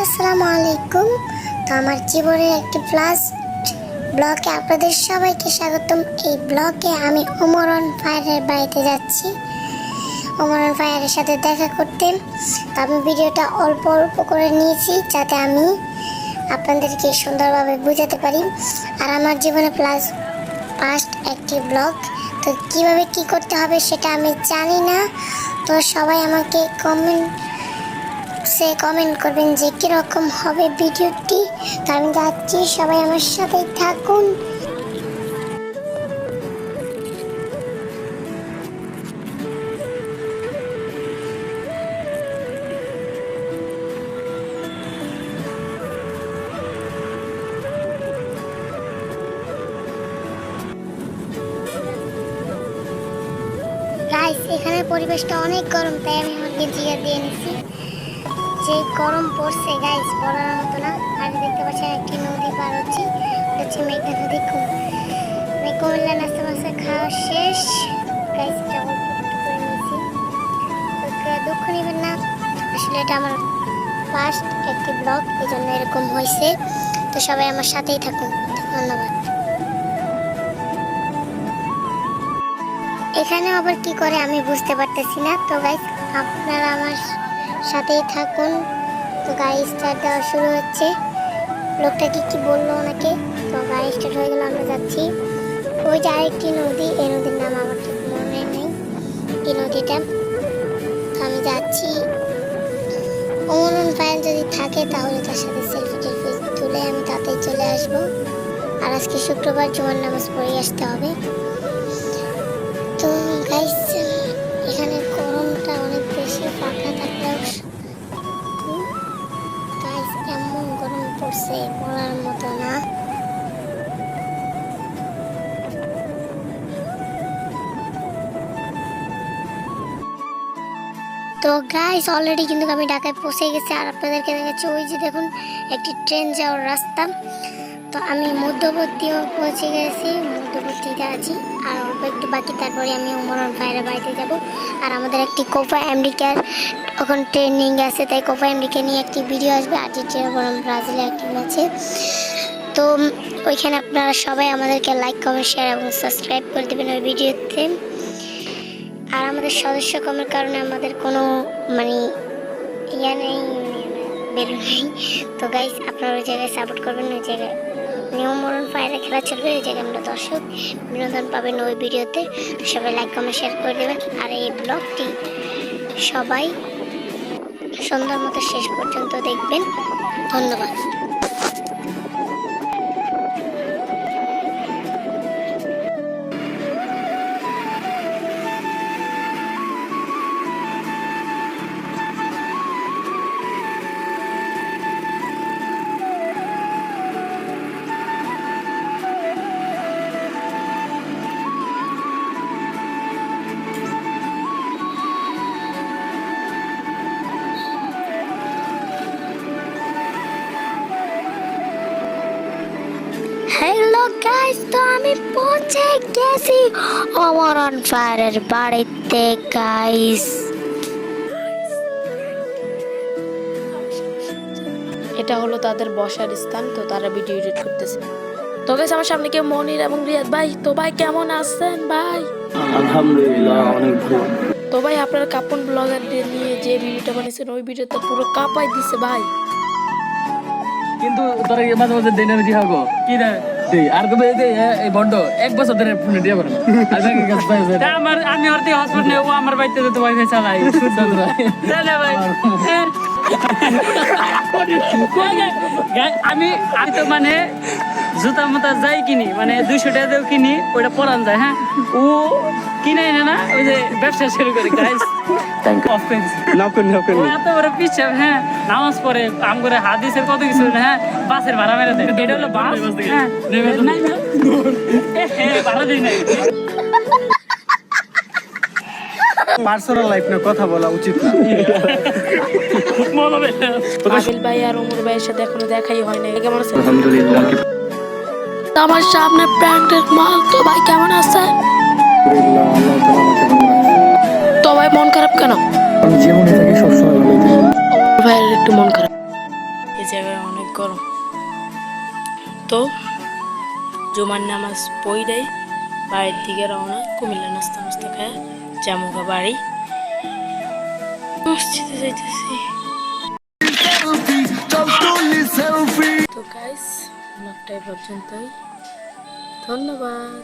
আসসালামু আলাইকুম। তো আমার জীবনের একটি ফার্স্ট ব্লগে আপনাদের সবাইকে স্বাগতম। এই ব্লগে আমি ওমর অন ফায়ারের বাড়িতে যাচ্ছি, ওমর অন ফায়ারের সাথে দেখা করতে। তো আমি ভিডিওটা অল্প অল্প করে নিয়েছি যাতে আমি আপনাদেরকে সুন্দরভাবে বোঝাতে পারি। আর আমার জীবনে ফার্স্ট একটি ব্লগ, তো কীভাবে কী করতে হবে সেটা আমি জানি না। তো সবাই আমাকে কমেন্ট করবেন যে কীরকম হবে ভিডিওটি। তো আমি যাচ্ছি, সবাই আমার সাথেই থাকুন। গাইস, এখানে পরিবেশটা অনেক গরম, তাই আমি আমার গেঞ্জিটা দিয়ে নিছি। যে গরম পড়ছে গাইস, বলার মতো না। আর দেখতে পাচ্ছেন একটি নদী পার হচ্ছে, হচ্ছে মেঘনা নদী। কুমিল্লা নাস্তা মাস্তা খাওয়া শেষ গাইস, এটা অল্প একটু করে নিয়েছি। দুঃখ নেবেন না, আসলে এটা আমার ফার্স্ট একটি ব্লগ, এই জন্য এরকম হয়েছে। তো সবাই আমার সাথেই থাকুন, ধন্যবাদ। এখানে আবার কি করে আমি বুঝতে পারতেছি না। তো গাইস, আপনারা আমার সাথেই থাকুন। তো গাড়ি স্টার্ট দেওয়া শুরু হচ্ছে। লোকটা কি বললো ওনাকে। তো গাড়ি স্টার্ট হয়ে গেল, আমরা যাচ্ছি। ওই যে আরেকটি নদী, এই নদীর নাম আমার ঠিক মনে নেই, এই নদীটা। তো আমি যাচ্ছি। ওমর অন ফায়ার যদি থাকে তাহলে তার সাথে সেলফি টেলফি তুলে আমি তাতেই চলে আসবো। আর আজকে শুক্রবার, জুমার নামাজ পড়ে আসতে হবে। তো গাইস, এখানে গরমটা অনেক বেশি, ফাঁকা থাকলেও গাইস এমন গরম পড়ছে বলার মতো না। তো গাইস, অলরেডি কিন্তু আমি ঢাকায় পৌঁছে গেছি। আর আপনাদেরকে দেখাচ্ছি, ওই যে দেখুন একটি ট্রেন যাওয়ার রাস্তা। তো আমি মধ্যবর্তীও পৌঁছে গেছি, মধ্যবর্তীতে আছি। আর অল্প একটু বাকি, তারপরে আমি ওমর অন ফায়ারের বাড়িতে যাব। আর আমাদের একটি কোপা আমেরিকার এখন ট্রেনিং আছে, তাই কোপা আমেরিকা নিয়ে একটি ভিডিও আসবে। আর্জেন্টিনা বনাম ব্রাজিলে একটি ম্যাচে। তো ওইখানে আপনারা সবাই আমাদেরকে লাইক, কমেন্ট, শেয়ার এবং সাবস্ক্রাইব করে দেবেন ওই ভিডিওতে। আর আমাদের সদস্য কমের কারণে আমাদের কোনো ইয়া নেই, বেরো নেই। তো গাইস, আপনারা ওই জায়গায় সাপোর্ট করবেন। ওই জায়গায় ওমর অন ফায়ারে খেলা চলবে, ওই জায়গায় আমরা দর্শক বিনোদন পাবেন ওই ভিডিওতে। তো সবাই লাইক, কমেন্ট, শেয়ার করে দেবেন। আর এই ব্লগটি সবাই সুন্দর মতো শেষ পর্যন্ত দেখবেন, ধন্যবাদ। হ্যালো গাইস, তো আমি পৌঁছে গেছি ওমর অন ফায়ারের বাড়িতে গাইস। এটা হলো তাদের বসার স্থান। তো তারা ভিডিও এডিট করতেছে। তো গাইস, আমার সামনে কেউ মনির এবং রিয়াদ ভাই। তো ভাই কেমন আছেন ভাই? আলহামদুলিল্লাহ, অনেক ভালো। তো ভাই, আপনার কাপন ব্লগারদের নিয়ে যে ভিডিওটা বানিয়েছেন, ওই ভিডিওতে পুরো কাঁপাই দিছে ভাই। কিন্তু তোরা মাঝে মাঝে দেই না হাগো কি রে দেই আর কবে দেই এই বন্ড এক বছর ধরে ফোন দিয়া করে আর ব্যাংকের কাছে পাই যায় আমার আমি ওর দিয়ে হসপিটাল নেব আমার বাইতে যেতে ওয়াইফাই চালাই চলে ভাই আমি আমি তো জুতা মুতা যাই কিনি 200 টাকা দিয়েও কিনি, ওইটা পরান যায়। হ্যাঁ, ও কিনে এনে না ওই যে ব্যবসা শুরু করে গাইস। এত বড় পিছাব। হ্যাঁ, নামাজ পড়ে আম করে হাদিসের কত কিছু। হ্যাঁ, বাসের ভাড়া মেরে দেয়। এটা হলো বাস। হ্যাঁ, নাই না ভাড়া দিই নাই। পার্সোনাল লাইফ নিয়ে কথা বলা উচিত না। আদিল ভাই আর ওমর ভাইয়ের সাথে এখনো দেখাই হয় নাই। কেমন আছেন? আলহামদুলিল্লাহ। আমার সামনে প্র্যাঙ্কের মাল। তো ভাই কেমন আছেন? তো ভাই মন খারাপ কেন? আমি জীবনে থাকি সবসময় ভালো থাকি। ওমর ভাইয়ের একটু মন খারাপ। এই জায়গায় অনেক গরম। তো জুমার নামাজ পড়াই বাড়ির দিকে রওনা, কুমিল্লা নাস্তা নাস্তা খায় জামুগা বাড়ি, মসজিদে যাইতেছি। তো গাইস ব্লগটা এই পর্যন্তই, ধন্যবাদ।